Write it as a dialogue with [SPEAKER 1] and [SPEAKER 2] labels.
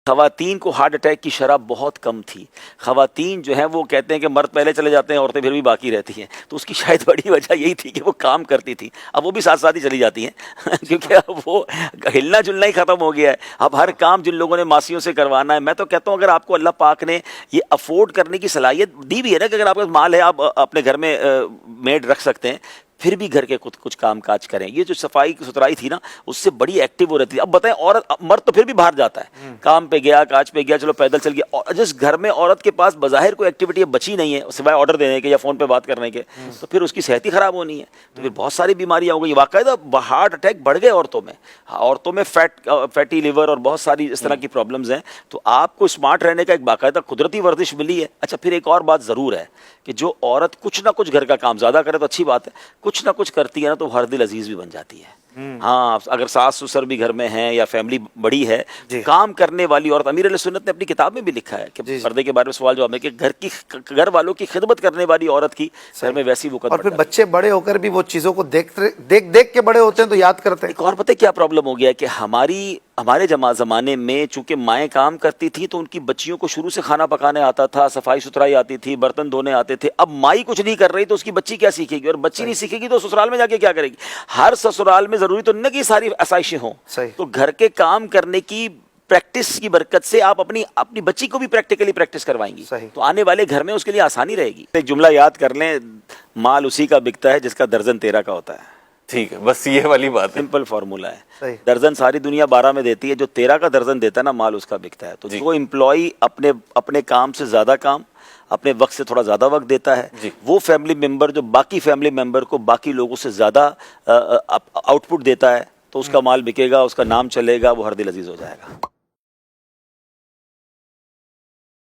[SPEAKER 1] خواتین کو heart attack کی شرح بہت کم تھی. خواتین جو ہیں وہ کہتے ہیں کہ مرد پہلے چلے جاتے ہیں، عورتیں پھر بھی باقی رہتی ہیں. تو اس کی شاید بڑی وجہ یہی تھی کہ وہ کام کرتی تھی. اب وہ بھی ساتھ ساتھ ہی چلی جاتی ہیں کیونکہ اب وہ ہلنا جلنا ہی ختم ہو گیا ہے. اب ہر کام جن لوگوں نے ماسیوں سے کروانا ہے، میں تو کہتا ہوں اگر آپ کو اللہ پاک نے یہ افورڈ کرنے کی صلاحیت دی بھی ہے نا کہ اگر آپ کا مال ہے، آپ اپنے گھر میں میڈ رکھ سکتے ہیں، پھر بھی گھر کے کچھ کام کاج کریں. یہ جو صفائی ستھرائی تھی نا، اس سے بڑی ایکٹیو ہو رہتی ہے. اب بتائیں، عورت مرد تو پھر بھی باہر جاتا ہے، کام پہ گیا، کاج پہ گیا، چلو پیدل چل گیا. اور جس گھر میں عورت کے پاس بظاہر کوئی ایکٹیویٹی بچی نہیں ہے سوائے آرڈر دینے کے یا فون پہ بات کرنے کے، تو پھر اس کی صحت ہی خراب ہونی ہے. تو پھر بہت ساری بیماریاں ہو گئی. باقاعدہ ہارٹ اٹیک بڑھ گئے عورتوں میں فیٹی لیور اور بہت ساری اس طرح کی پرابلمز ہیں. تو آپ کو اسمارٹ رہنے کا ایک باقاعدہ قدرتی ورزش ملی ہے. اچھا، پھر ایک اور بات ضرور ہے کہ جو عورت کچھ نہ کچھ گھر کا کام زیادہ کرے تو اچھی بات ہے، کچھ نہ کچھ کرتی ہے نا تو ہر دل عزیز بھی بن جاتی ہے. ہاں، اگر ساس سسر بھی گھر میں ہیں یا فیملی بڑی ہے، کام کرنے والی عورت، امیر علیہ سنت نے اپنی کتاب میں بھی لکھا ہے کہ پردے کے بارے میں سوال جواب میں کہ گھر والوں کی خدمت کرنے والی عورت کی گھر میں ویسی وقت.
[SPEAKER 2] اور پھر بچے بڑے ہو کر بھی وہ چیزوں کو دیکھ کے بڑے ہوتے ہیں تو یاد کرتے ہیں.
[SPEAKER 1] ایک اور پتہ کیا پرابلم ہو گیا ہے کہ ہمارے زمانے میں چونکہ مائیں کام کرتی تھی تو ان کی بچیوں کو شروع سے کھانا پکانے آتا تھا، صفائی ستھرائی آتی تھی، برتن دھونے آتے تھے. اب مائی کچھ نہیں کر رہی تو اس کی بچی کیا سیکھے گی؟ اور بچی نہیں سیکھے گی تو سسرال میں جا کے کیا کرے گی؟ ہر سسرال میں ضروری تو نہیں کہ ساری آسائشیں ہوں. تو گھر کے کام کرنے کی پریکٹس کی برکت سے آپ اپنی بچی کو بھی پریکٹیکلی پریکٹس کروائیں گی تو آنے والے گھر میں اس کے لیے آسانی رہے گی. ایک جملہ یاد کر لیں، مال اسی کا بکتا ہے جس کا درجن 13 کا ہوتا ہے.
[SPEAKER 3] ٹھیک ہے، بس یہ والی بات ہے،
[SPEAKER 1] سمپل فارمولا ہے. درجن ساری دنیا 12 میں دیتی ہے، جو 13 کا درجن دیتا ہے نا، مال اس کا بکتا ہے. تو جو امپلائی اپنے کام سے زیادہ کام، اپنے وقت سے تھوڑا زیادہ وقت دیتا ہے، وہ فیملی ممبر جو باقی فیملی ممبر کو باقی لوگوں سے زیادہ آؤٹ پٹ دیتا ہے، تو اس کا مال بکے گا، اس کا نام چلے گا، وہ ہر دل عزیز ہو جائے گا.